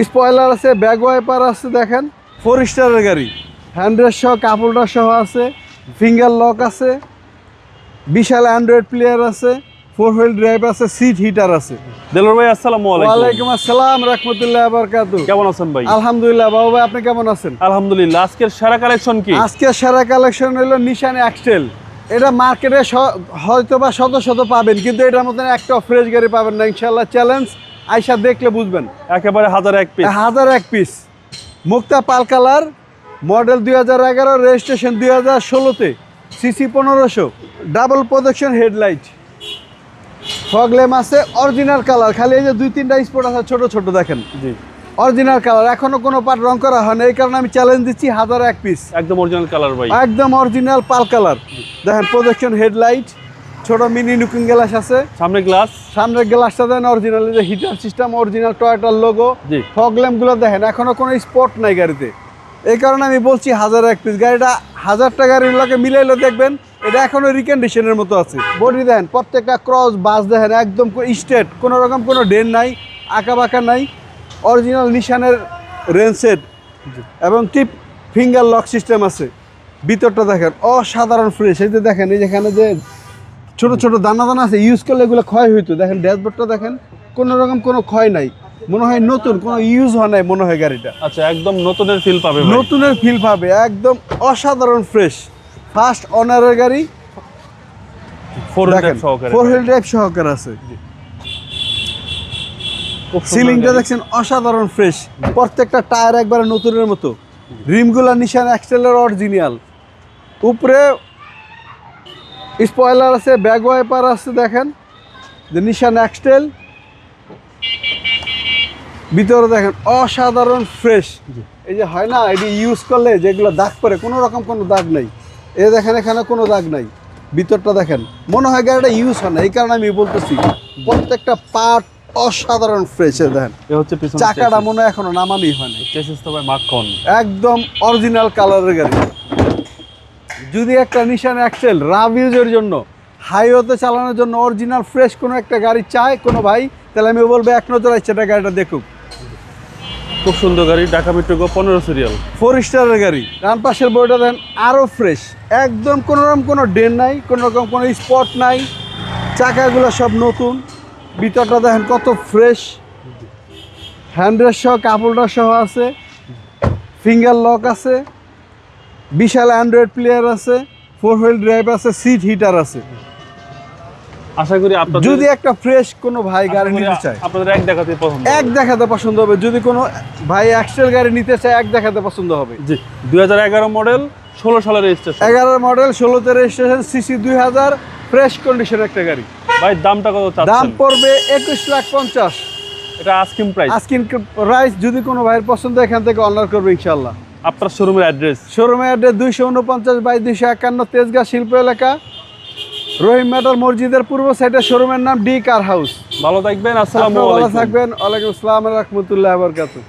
Spoiler আছে, back wiper আছে, দেখেন 4 স্টারের গাড়ি, হ্যান্ডরেস্ট সহ কাপড়টা সহ আছে, ফিঙ্গার লক আছে, বিশাল অ্যান্ড্রয়েড প্লেয়ার আছে, 4 হুইল ড্রাইভ আছে, সিট হিটার আছে। দেলোয়ার ভাই আসসালামু আলাইকুম। ওয়ালাইকুম আসসালাম রাহমাতুল্লাহি ওয়া বারাকাতুহু। কেমন আছেন ভাই? আলহামদুলিল্লাহ। বাবু ভাই আপনি কেমন আছেন? আলহামদুলিল্লাহ। আজকের সেরা কালেকশন কি? আজকে সেরা কালেকশন হলো নিশান এক্সটেল। এটা মার্কেটে হয়তো বা শত শত পাবেন, কিন্তু এটার মধ্যে একটা ফ্রেশ গাড়ি পাবেন না ইনশাআল্লাহ। চ্যালেঞ্জ, আইসা দেখলে বুঝবেন। একেবারে 1001 পিস। 1001 পিস। মুক্তা পাল কালার, মডেল 2011, রেজিস্ট্রেশন 2016-তে, CC 1500, double projection headlight, fog lamp আছে, অরিজিনাল কালার। খালি এই যে 2-3টা স্পট আছে ছোট ছোট, দেখেন জি, অরিজিনাল কালার, এখনো কোনো পার্ট রং করা হয় না। এই কারণে আমি চ্যালেঞ্জ দিচ্ছি 1001 পিস, একদম অরিজিনাল কালার ভাই। একদম অরিজিনাল পাল কালার। দেখেন প্রজেকশন হেডলাইট, ছোট মিনি লুকিং গ্লাস আছে, সামনে গ্লাস, সামনের গ্লাসটা দেন অরিজিনাল, যে হিটার সিস্টেম অরিজিনাল, টয়োটার লোগো, জি। ফগ ল্যাম্প গুলো দেখেন, এখনো কোনো স্পট নাই গাড়িতে। এই কারণে আমি বলছি 1001 পিস। গাড়িটা 1000টা গাড়িগুলোকে মিলাইলে দেখবেন এটা এখনো রিকন্ডিশনের মতো আছে। বডি দেন, প্রত্যেকটা ক্রস বাস দেখেন একদম স্ট্রেট, কোনো রকম কোনো ডেন নাই, আঁকা বাঁকা নাই। অরিজিনাল নিশানের রেন সেট এবং টিপ ফিঙ্গার লক সিস্টেম আছে। ভিতরটা দেখেন অসাধারণ ফ্রেশ। এই যে দেখেন, এই যেখানে যে ছোট ছোট দানা দানা আছে, ইউজ করলে এগুলো ক্ষয় হইতো। দেখেন ড্যাশবোর্ডটা দেখেন, কোনো রকম কোনো ক্ষয় নাই, মনে হয় নতুন, কোনো ইউজ হয় নাই মনে হয় গাড়িটা। আচ্ছা, একদম নতুনের ফিল পাবে ভাই। নতুনের ফিল পাবে, একদম অসাধারণ ফ্রেশ। ফার্স্ট অনারের গাড়ি, 4 হুইল সহকারে। 4 হুইল ড্রাইভ সহকারে আছে। খুব সুন্দর সিলিংটা গাড়ি। দেখছেন অসাধারণ ফ্রেশ, প্রত্যেকটা টায়ার একবারে নতুনের মতো। রিমগুলা নিশান এক্সটেলের অরিজিনাল। উপরে স্পয়লার আছে, ব্যাক ওয়াইপার আছে, দেখেন যে নিশান এক্সটেল। ভিতরে দেখেন অসাধারণ ফ্রেশ। এই যে হয় না, এটি ইউজ করলে যেগুলো দাগ পরে, কোনো রকম কোনো দাগ নাই। এই দেখেন এখানে কোনো দাগ নাই। ভিতরটা দেখেন, মনে হয় গাড়িটা ইউজ হয় না। এই কারণে আমি বলতেছি প্রত্যেকটা পার্ট অসাধারণ ফ্রেশ। দেখেন এ হচ্ছে পিছনে চাকাটা মনে হয় এখনো নামানোই হয়নি। চেসিস তো ভাই মাখন। একদম অরিজিনাল কালারের গাড়ি। যদি একটা নিশান এক্সেল রাফ ইউজের জন্য, হাইওয়েতে চালানোর জন্য অরিজিনাল ফ্রেশ কোনো একটা গাড়ি চায় কোনো ভাই, তাহলে আমি বলবো এক নজর সেটা গাড়িটা দেখুক। খুব সুন্দর গাড়ি, ঢাকা মেট্রো 15 সিরিয়াল, 4 স্টারের গাড়ি। ডান পাশের বইটা দেন আরও ফ্রেশ, একদম কোনো রকম কোনো ডেন নাই, কোনো রকম কোনো স্পট নাই। চাকাগুলো সব নতুন। ভিতরটা দেখেন কত ফ্রেশ, হ্যান্ডরেস্ট সহ কাপড়টা সহ আছে, ফিঙ্গার লক আছে, বিশাল অ্যান্ড্রয়েড প্লেয়ার আছে, 4 হুইল ড্রাইভ আছে, সিট হিটার আছে। আশা করি আপনাদের যদি একটা ফ্রেশ কোনো ভাই গাড়ি নিতে চায়, আপনাদের এক দেখাতে পছন্দ এক দেখাতে পছন্দ হবে। যদি কোনো ভাই এক্সেল গাড়ি নিতে চায়, এক দেখাতে পছন্দ হবে। জি, 2011 মডেল, 16 সালের রেজিস্ট্রেশন। 11 মডেল, 16তে রেজিস্ট্রেশন, সিসি 2000, ফ্রেশ কন্ডিশন একটা গাড়ি। ভাই দামটা কত দাম চাচ্ছেন? পড়বে 21,50,000। এটা আস্কিং প্রাইস। আজকিন প্রাইস, যদি কোনো ভাইয়ের পছন্দ এখান থেকে অনার করবে ইনশাল্লাহ। আপনার শোরুমের অ্যাড্রেস? শোরুমের অ্যাড্রেস 249/251 তেজগাঁ শিল্প এলাকা, রহিম মেটাল মসজিদের পূর্ব সাইডে। শোরুমের নাম ডি কার হাউস। ভালো থাকবেন। আসসালামু ভালো আলাইকুম। থাকবেন। ওয়ালাইকুম আসসালাম রাহমাতুল্লাহি ওয়া বারাকাতুহু।